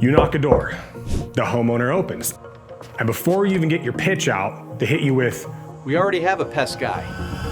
You knock a door, the homeowner opens. And before you even get your pitch out, they hit you with, "We already have a pest guy."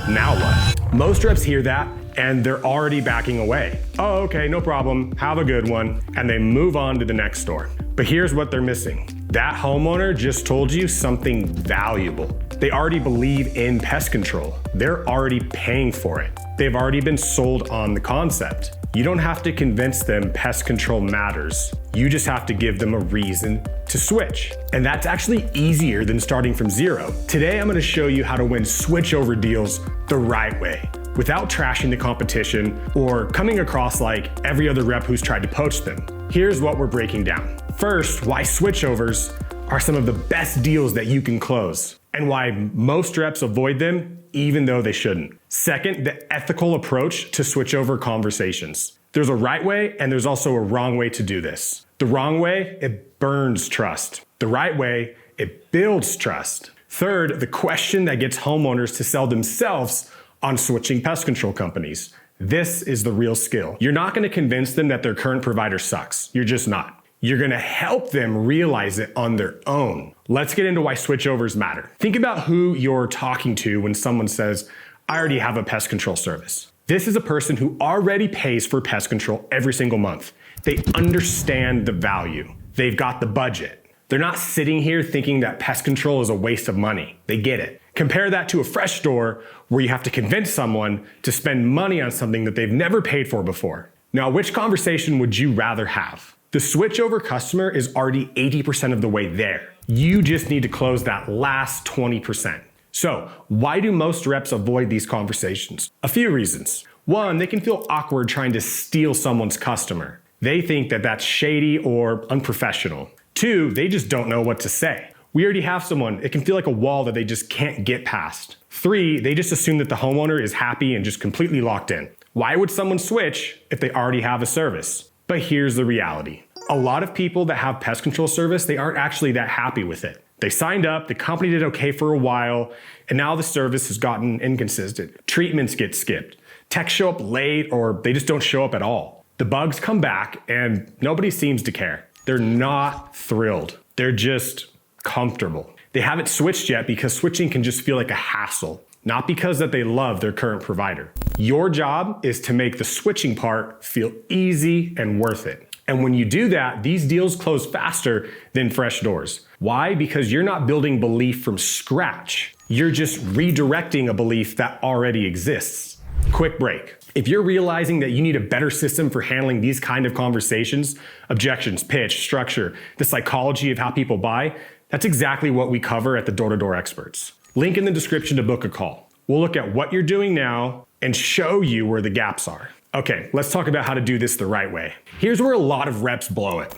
"Now what?" Most reps hear that and they're already backing away. "Oh, okay, no problem, have a good one." And they move on to the next door. But here's what they're missing. That homeowner just told you something valuable. They already believe in pest control. They're already paying for it. They've already been sold on the concept. You don't have to convince them pest control matters. You just have to give them a reason to switch. And that's actually easier than starting from zero. Today, I'm gonna show you how to win switchover deals the right way, without trashing the competition or coming across like every other rep who's tried to poach them. Here's what we're breaking down. First, why switchovers are some of the best deals that you can close, and why most reps avoid them even though they shouldn't. Second, the ethical approach to switchover conversations. There's a right way and there's also a wrong way to do this. The wrong way, it burns trust. The right way, it builds trust. Third, the question that gets homeowners to sell themselves on switching pest control companies. This is the real skill. You're not gonna convince them that their current provider sucks. You're just not. You're gonna help them realize it on their own. Let's get into why switchovers matter. Think about who you're talking to when someone says, "I already have a pest control service." This is a person who already pays for pest control every single month. They understand the value. They've got the budget. They're not sitting here thinking that pest control is a waste of money. They get it. Compare that to a fresh door where you have to convince someone to spend money on something that they've never paid for before. Now, which conversation would you rather have? The switchover customer is already 80% of the way there. You just need to close that last 20%. So, why do most reps avoid these conversations? A few reasons. One, they can feel awkward trying to steal someone's customer. They think that that's shady or unprofessional. Two, they just don't know what to say. We already have someone. It can feel like a wall that they just can't get past. Three, they just assume that the homeowner is happy and just completely locked in. Why would someone switch if they already have a service? But here's the reality. A lot of people that have pest control service, they aren't actually that happy with it. They signed up, the company did okay for a while, and now the service has gotten inconsistent. Treatments get skipped. Techs show up late, or they just don't show up at all. The bugs come back, and nobody seems to care. They're not thrilled. They're just comfortable. They haven't switched yet because switching can just feel like a hassle, not because that they love their current provider. Your job is to make the switching part feel easy and worth it. And when you do that, these deals close faster than fresh doors. Why? Because you're not building belief from scratch. You're just redirecting a belief that already exists. Quick break. If you're realizing that you need a better system for handling these kind of conversations, objections, pitch, structure, the psychology of how people buy, that's exactly what we cover at the Door-to-Door Experts. Link in the description to book a call. We'll look at what you're doing now and show you where the gaps are. Okay, let's talk about how to do this the right way. Here's where a lot of reps blow it.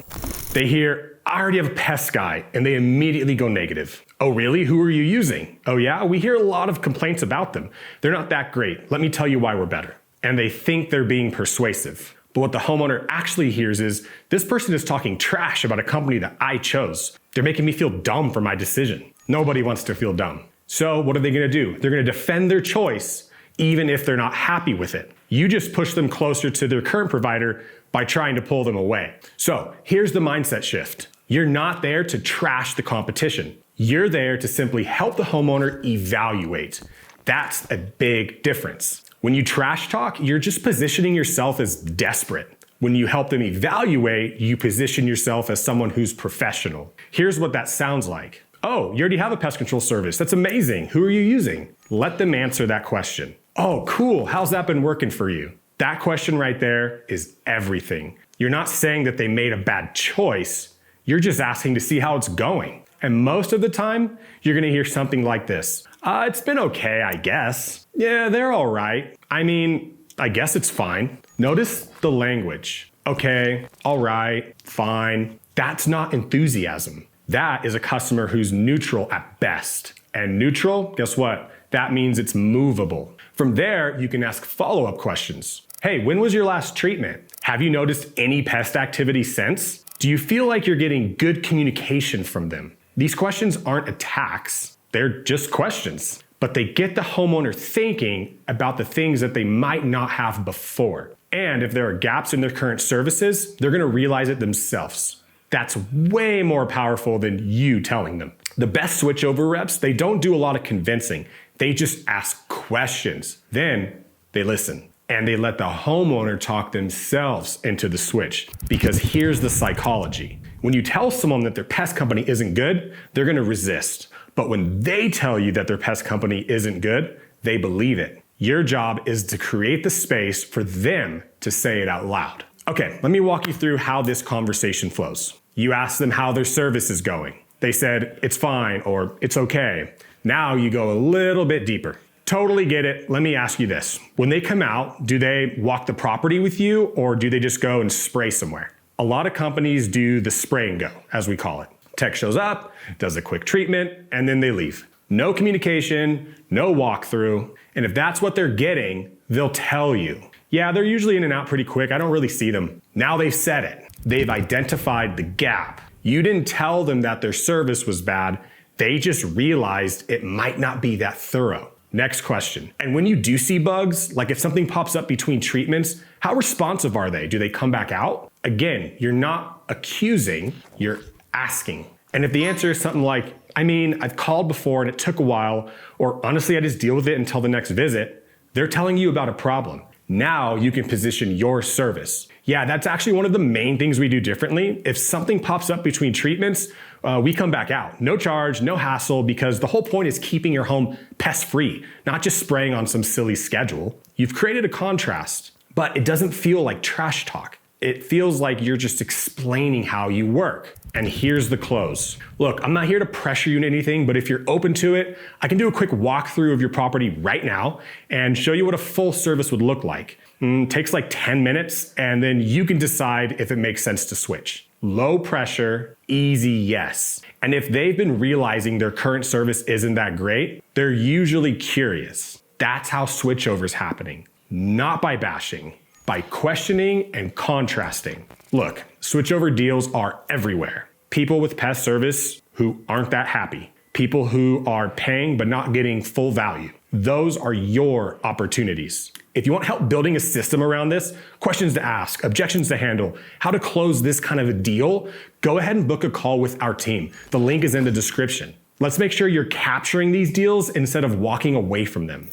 They hear, "I already have a pest guy," and they immediately go negative. "Oh really? Who are you using?" "Oh yeah, we hear a lot of complaints about them. They're not that great. Let me tell you why we're better." And they think they're being persuasive. But what the homeowner actually hears is, "This person is talking trash about a company that I chose. They're making me feel dumb for my decision." Nobody wants to feel dumb. So what are they gonna do? They're gonna defend their choice even if they're not happy with it. You just push them closer to their current provider by trying to pull them away. So here's the mindset shift. You're not there to trash the competition. You're there to simply help the homeowner evaluate. That's a big difference. When you trash talk, you're just positioning yourself as desperate. When you help them evaluate, you position yourself as someone who's professional. Here's what that sounds like. "Oh, you already have a pest control service. That's amazing. Who are you using?" Let them answer that question. "Oh, cool. How's that been working for you?" That question right there is everything. You're not saying that they made a bad choice. You're just asking to see how it's going. And most of the time, you're gonna hear something like this. It's been okay, I guess. Yeah, they're all right. I mean, I guess it's fine." Notice the language. Okay, all right, fine. That's not enthusiasm. That is a customer who's neutral at best. And neutral, guess what? That means it's movable. From there, you can ask follow-up questions. "Hey, when was your last treatment? Have you noticed any pest activity since? Do you feel like you're getting good communication from them?" These questions aren't attacks. They're just questions. But they get the homeowner thinking about the things that they might not have before. And if there are gaps in their current services, they're gonna realize it themselves. That's way more powerful than you telling them. The best switchover reps, they don't do a lot of convincing. They just ask questions. Then they listen. And they let the homeowner talk themselves into the switch. Because here's the psychology. When you tell someone that their pest company isn't good, they're gonna resist. But when they tell you that their pest company isn't good, they believe it. Your job is to create the space for them to say it out loud. Okay, let me walk you through how this conversation flows. You ask them how their service is going. They said, it's fine, or it's okay. Now you go a little bit deeper. Totally get it. Let me ask you this. When they come out, do they walk the property with you, or do they just go and spray somewhere? A lot of companies do the spray and go, as we call it. Tech shows up, does a quick treatment, and then they leave. No communication, no walkthrough. And if that's what they're getting, they'll tell you. Yeah, they're usually in and out pretty quick. I don't really see them. Now they've said it. They've identified the gap. You didn't tell them that their service was bad. They just realized it might not be that thorough. Next question. And when you do see bugs, like if something pops up between treatments, how responsive are they? Do they come back out? Again, you're not accusing, you're asking. And if the answer is something like, I've called before and it took a while, or honestly, I just deal with it until the next visit, they're telling you about a problem. Now you can position your service. Yeah, that's actually one of the main things we do differently. If something pops up between treatments, we come back out. No charge, no hassle, because the whole point is keeping your home pest-free, not just spraying on some silly schedule. You've created a contrast, but it doesn't feel like trash talk. It feels like you're just explaining how you work. And here's the close. Look, I'm not here to pressure you into anything, but if you're open to it, I can do a quick walkthrough of your property right now and show you what a full service would look like. Takes like 10 minutes, and then you can decide if it makes sense to switch. Low pressure, easy yes. And if they've been realizing their current service isn't that great, they're usually curious. That's how switchover's happening. Not by bashing, by questioning and contrasting. Look, switchover deals are everywhere. People with pest service who aren't that happy. People who are paying but not getting full value. Those are your opportunities. If you want help building a system around this, questions to ask, objections to handle, how to close this kind of a deal, go ahead and book a call with our team. The link is in the description. Let's make sure you're capturing these deals instead of walking away from them.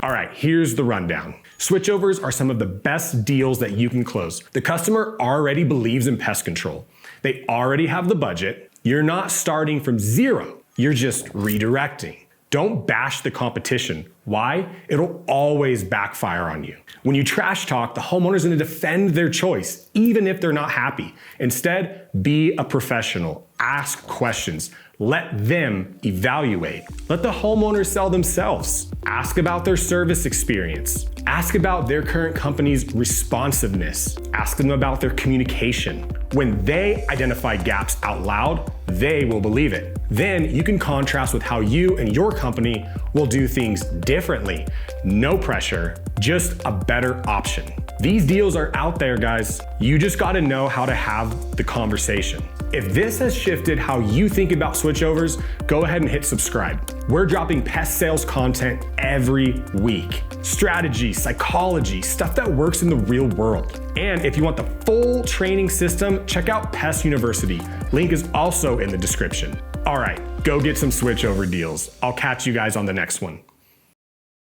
All right, here's the rundown. Switchovers are some of the best deals that you can close. The customer already believes in pest control. They already have the budget. You're not starting from zero. You're just redirecting. Don't bash the competition. Why? It'll always backfire on you. When you trash talk, the homeowner's gonna defend their choice, even if they're not happy. Instead, be a professional. Ask questions. Let them evaluate. Let the homeowner sell themselves. Ask about their service experience. Ask about their current company's responsiveness. Ask them about their communication. When they identify gaps out loud, they will believe it. Then you can contrast with how you and your company will do things differently. No pressure, just a better option. These deals are out there, guys. You just gotta know how to have the conversation. If this has shifted how you think about switchovers, go ahead and hit subscribe. We're dropping pest sales content every week. Strategy, psychology, stuff that works in the real world. And if you want the full training system, check out Pest University. Link is also in the description. All right, go get some switchover deals. I'll catch you guys on the next one.